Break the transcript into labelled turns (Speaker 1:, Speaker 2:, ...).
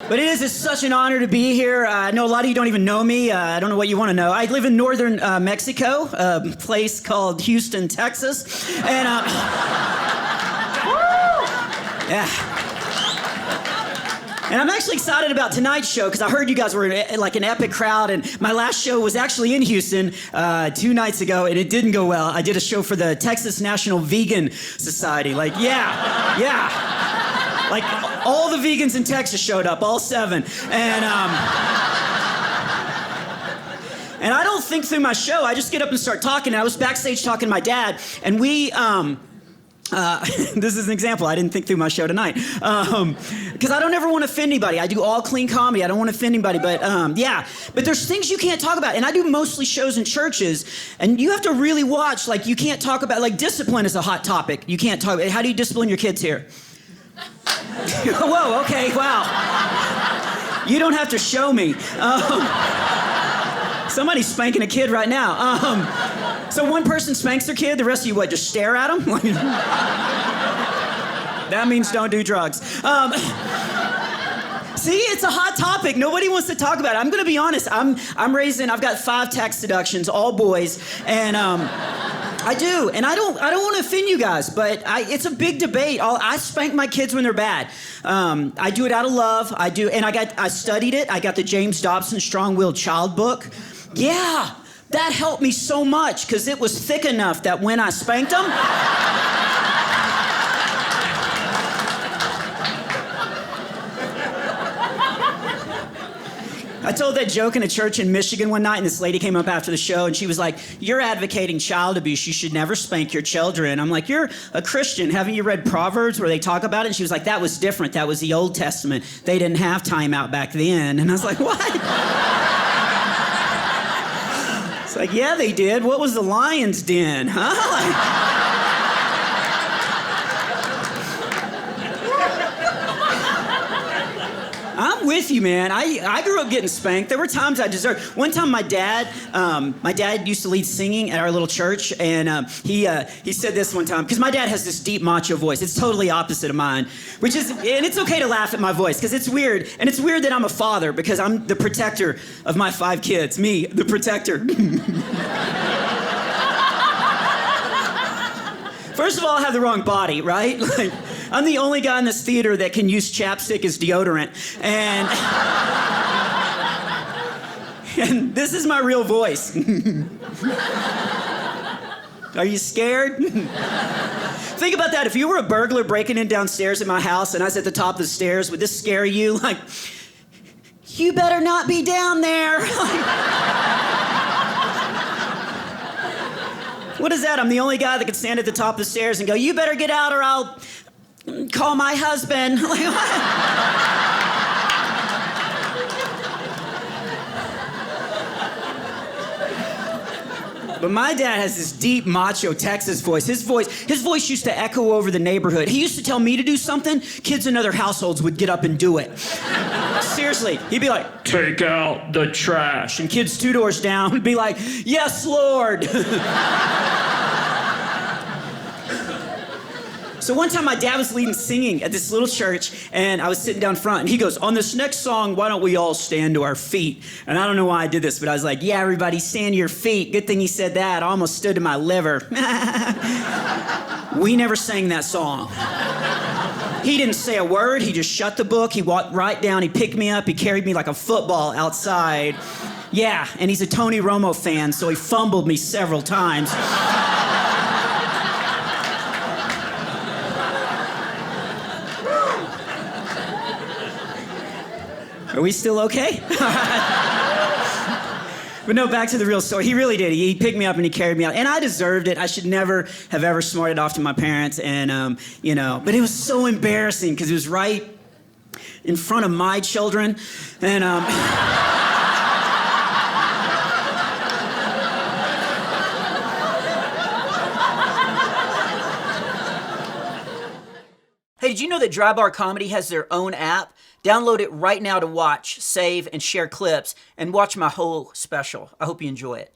Speaker 1: But it's such an honor to be here. I know a lot of you don't even know me. I don't know what you want to know. I live in northern Mexico, a place called Houston, Texas. And, yeah. And I'm actually excited about tonight's show because I heard you guys were like an epic crowd, and my last show was actually in Houston 2 nights ago, and it didn't go well. I did a show for the Texas National Vegan Society. Like, yeah. Like, all the vegans in Texas showed up, all 7. And I don't think through my show. I just get up and start talking. And I was backstage talking to my dad, and we... this is an example. I didn't think through my show tonight. Because I don't ever want to offend anybody. I do all clean comedy. I don't want to offend anybody. But yeah. But there's things you can't talk about. And I do mostly shows in churches. And you have to really watch. Like, you can't talk about, like, discipline is a hot topic. You can't talk. How do you discipline your kids here? Whoa, okay, wow. You don't have to show me. Somebody's spanking a kid right now. So one person spanks their kid, the rest of you, what, just stare at them? That means don't do drugs. See, it's a hot topic. Nobody wants to talk about it. I'm going to be honest. I'm raising, I've got 5 tax deductions, all boys, and I do. And I don't want to offend you guys, but it's a big debate. I spank my kids when they're bad. I do it out of love. I do, and I studied it. I got the James Dobson Strong-Willed Child book. Yeah. That helped me so much because it was thick enough that when I spanked them, I told that joke in a church in Michigan one night, and this lady came up after the show, and she was like, "You're advocating child abuse. You should never spank your children." I'm like, "You're a Christian. Haven't you read Proverbs where they talk about it?" And she was like, "That was different. That was the Old Testament. They didn't have timeout back then." And I was like, "What?" It's like, yeah, they did. What was the lion's den, huh? I'm with you, man. I grew up getting spanked. There were times I deserved. One time my dad used to lead singing at our little church, and he said this one time, because my dad has this deep macho voice. It's totally opposite of mine, and it's okay to laugh at my voice, because it's weird. And it's weird that I'm a father, because I'm the protector of my 5 kids. Me, the protector. First of all, I have the wrong body, right? Like, I'm the only guy in this theater that can use chapstick as deodorant. And this is my real voice. Are you scared? Think about that. If you were a burglar breaking in downstairs at my house and I was at the top of the stairs, would this scare you? Like, you better not be down there. What is that? I'm the only guy that can stand at the top of the stairs and go, "You better get out or I'll call my husband." Like, But my dad has this deep macho Texas voice. His voice used to echo over the neighborhood. He used to tell me to do something, kids in other households would get up and do it. Seriously, he'd be like, "Take out the trash." And kids 2 doors down would be like, "Yes, Lord." So one time my dad was leading singing at this little church, and I was sitting down front, and he goes, "On this next song, why don't we all stand to our feet?" And I don't know why I did this, but I was like, "Yeah, everybody stand to your feet." Good thing he said that. I almost stood to my liver. We never sang that song. He didn't say a word. He just shut the book. He walked right down. He picked me up. He carried me like a football outside. Yeah, and he's a Tony Romo fan, so he fumbled me several times. Are we still okay? But no, back to the real story. He really did. He picked me up and he carried me out. And I deserved it. I should never have ever smarted off to my parents. And, but it was so embarrassing because it was right in front of my children. And, Hey, did you know that Dry Bar Comedy has their own app? Download it right now to watch, save, and share clips, and watch my whole special. I hope you enjoy it.